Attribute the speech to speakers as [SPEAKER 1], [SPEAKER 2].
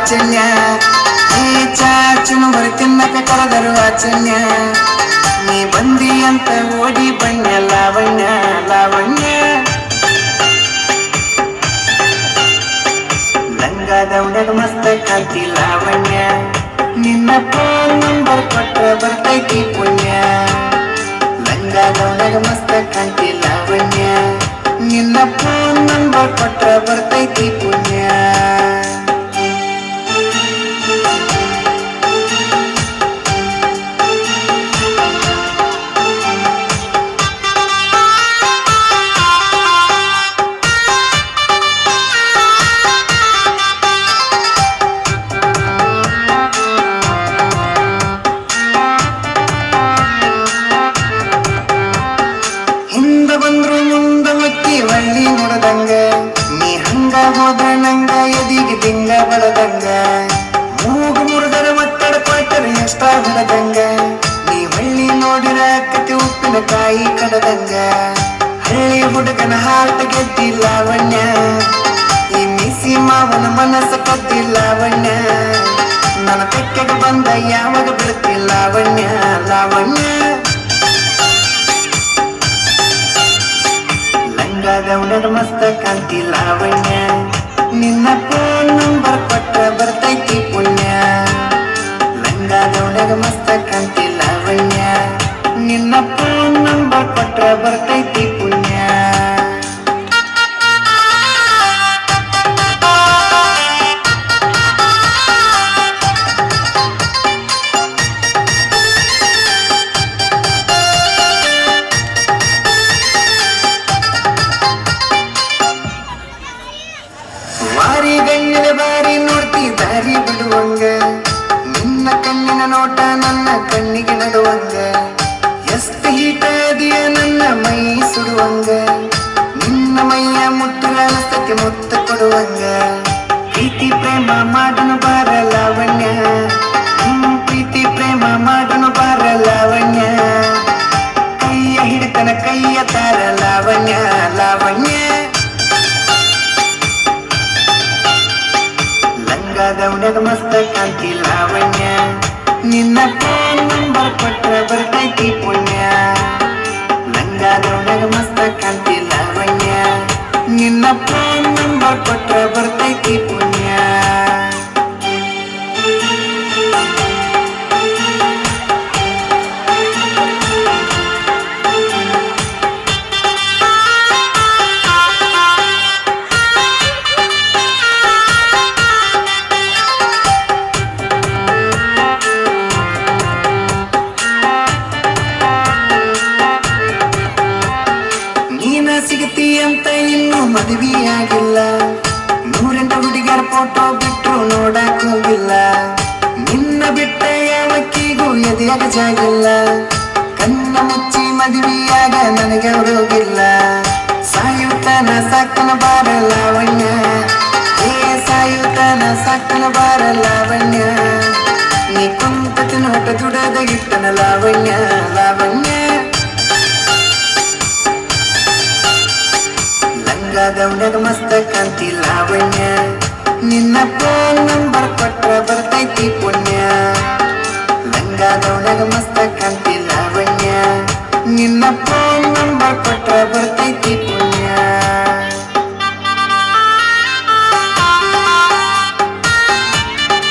[SPEAKER 1] ವಾಚನ್ಯ ಈ ಚಾಚುನು ಬರ್ತಿನ್ನಕ ಕರೆದರು ವಾಚನ್ಯ ನೀ ಬಂದಿ ಅಂತ ಓಡಿ ಬಣ್ಣ ಲಾವಣ್ಯ ಲಾವಣ್ಯ ಲಂಗಾದ ಉಡಗ ಮಸ್ತ ಕಾಂತಿ ಲಾವಣ್ಯ ನಿನ್ನ ಫೋನ್ ನಂಬರ್ ಕೊಟ್ರ ಬರ್ತೈತಿ ಪುಣ್ಯ ಲಂಗಾದ ಉಡಗ ಮಸ್ತ ಕಾಂತಿ ಲಾವಣ್ಯ ನಿನ್ನ ಫೋನ್ ನಂಬರ್ ಕೊಟ್ರ ಬರ್ತೈತಿ ಪುಣ್ಯ ಬಂದ್ರು ಮುಂದ ಮಕ್ಕಿ ಒಳ್ಳಿ ನೋಡದಂಗ ನೀ ಹಂಗ ಹೋದ್ರ ನಂಗ ಎದಿಗೆ ದಿಂಗ ಬಡದಂಗ ಮೂಗು ಮುರಿದರ ಒತ್ತಡ ಕೊಟ್ಟರ ಎಷ್ಟ ಹೊರದಂಗ ನೀ ಹೊಳ್ಳಿ ನೋಡಿರ ಕತಿ ಉಪ್ಪಿನಕಾಯಿ ಕಡದಂಗ ಹಳ್ಳಿ ಹುಡುಗನ ಹಾಟ ಗೆದ್ದಿ ಲಾವಣ್ಯ ಈ ಮಿಸಿ ಮಾವನ ಮನಸ್ಸ ಕದ್ದಿ ಲಾವಣ್ಯ ನನ್ನ ತೆಕ್ಕೆಗೆ ಬಂದ ಯಾವಾಗ ಬಿಡುತ್ತಿ ಲಾವಣ್ಯ ಲಾವಣ್ಯ ಲಂಗಾದ ಉಡಗ ಮಸ್ತ ಕಾಂತಿ ಲಾವಣ್ಯ ನಿನ್ನ ಫೋನ್ ನಂಬರ್ ಕೊಟ್ರ ಬರ್ತೈತಿ ಪುಣ್ಯ ಲಂಗಾದ ಉಡಗ ಮಸ್ತ ಕಾಂತಿ ಲಾವಣ್ಯ ನಿನ್ನ ಫೋನ್ ನಂಬರ್ ಕೊಟ್ರ ಬರ್ತೈತಿ ಪುಣ್ಯ ವಾರಿ ಗಣ್ಯದ ಬಾರಿ ನೋಡ್ತಿ ದಾರಿ ಬಿಡುವಂಗ ನಿನ್ನ ಕಣ್ಣಿನ ನೋಟ ನನ್ನ ಕಣ್ಣಿಗೆ ನಡುವಂಗ ಎಷ್ಟು ಹೀಟ ಇದೆಯ ನನ್ನ ಮೈ ಸುಡುವಂಗ ನಿನ್ನ ಮೈಯ ಮುಟ್ಟುಗಳ ಮುತ್ತ ಕೊಡುವಂಗ ಪ್ರೀತಿ ಪ್ರೇಮ ಮಾಡನು ಬಾರ ಲಾವಣ್ಯ ಪ್ರೀತಿ ಪ್ರೇಮ ಮಾಡನು ಬಾರ ಲಾವಣ್ಯ ಕೈಯ ಹಿಡಿತನ ಕೈಯ ತಾರ ಲಾವಣ್ಯ ಲಾವಣ್ಯ ಲಂಗಾದ ಉಡಗ ಮಸ್ತ ಕಾಂತಿ ಲಾವಣ್ಯ ನಿನ್ನ ಫೋನ್ ನಂಬರ್ ಕೊಟ್ರ ಬರ್ತೈತಿ ಪುಣ್ಯ ಲಂಗಾದ ಉಡಗ ಮಸ್ತ ಕಾಂತಿ ಲಾವಣ್ಯ ನಿನ್ನ ಫೋನ್ ನಂಬರ್ ಕೊಟ್ರ ಬರ್ತೈತಿ ಪುಣ್ಯ ಸಿಗತಿ ಅಂತ ಇನ್ನು ಮದುವೆಯಾಗಿಲ್ಲ ನೂರೆಂಟು ಹುಡುಗಿಯರ ಫೋಟೋ ಬಿಟ್ರು ನೋಡಕ್ ಹೋಗಿಲ್ಲ ನಿನ್ನ ಬಿಟ್ಟ ಯಾವಕ್ಕಿಗೂ ಎದೆಯಾಗ ಜಾಗಿಲ್ಲ ಕಣ್ಣ ಮುಚ್ಚಿ ಮದುವೆಯಾಗ ನನಗೆ ಹೋಗಿಲ್ಲ ಸಾಯುತ್ತನ ಸಾಕನ ಬಾರ ಲಾವಣ್ಯ ಏ ಸಾಯುತ್ತನ ಸಾಕನ ಬಾರ ಲಾವಣ್ಯ ನೀ ಕುಂತ ತಿನ್ನೋಟ ದುಡದ ಗಿಟ್ಟನ ಲಾವಣ್ಯ ಲಾವಣ್ಯ ಲಂಗಾದ ಉಡಗ ಮಸ್ತ ಕಾಂತಿ ಲಾವಣ್ಯ ನಿನ್ನ ಫೋನ್ ನಂಬರ್ ಕೊಟ್ರ ಬರ್ತೈತಿ ಪುಣ್ಯ ಲಂಗಾದ ಉಡಗ ಮಸ್ತ ಕಾಂತಿ ಲಾವಣ್ಯ ನಿನ್ನ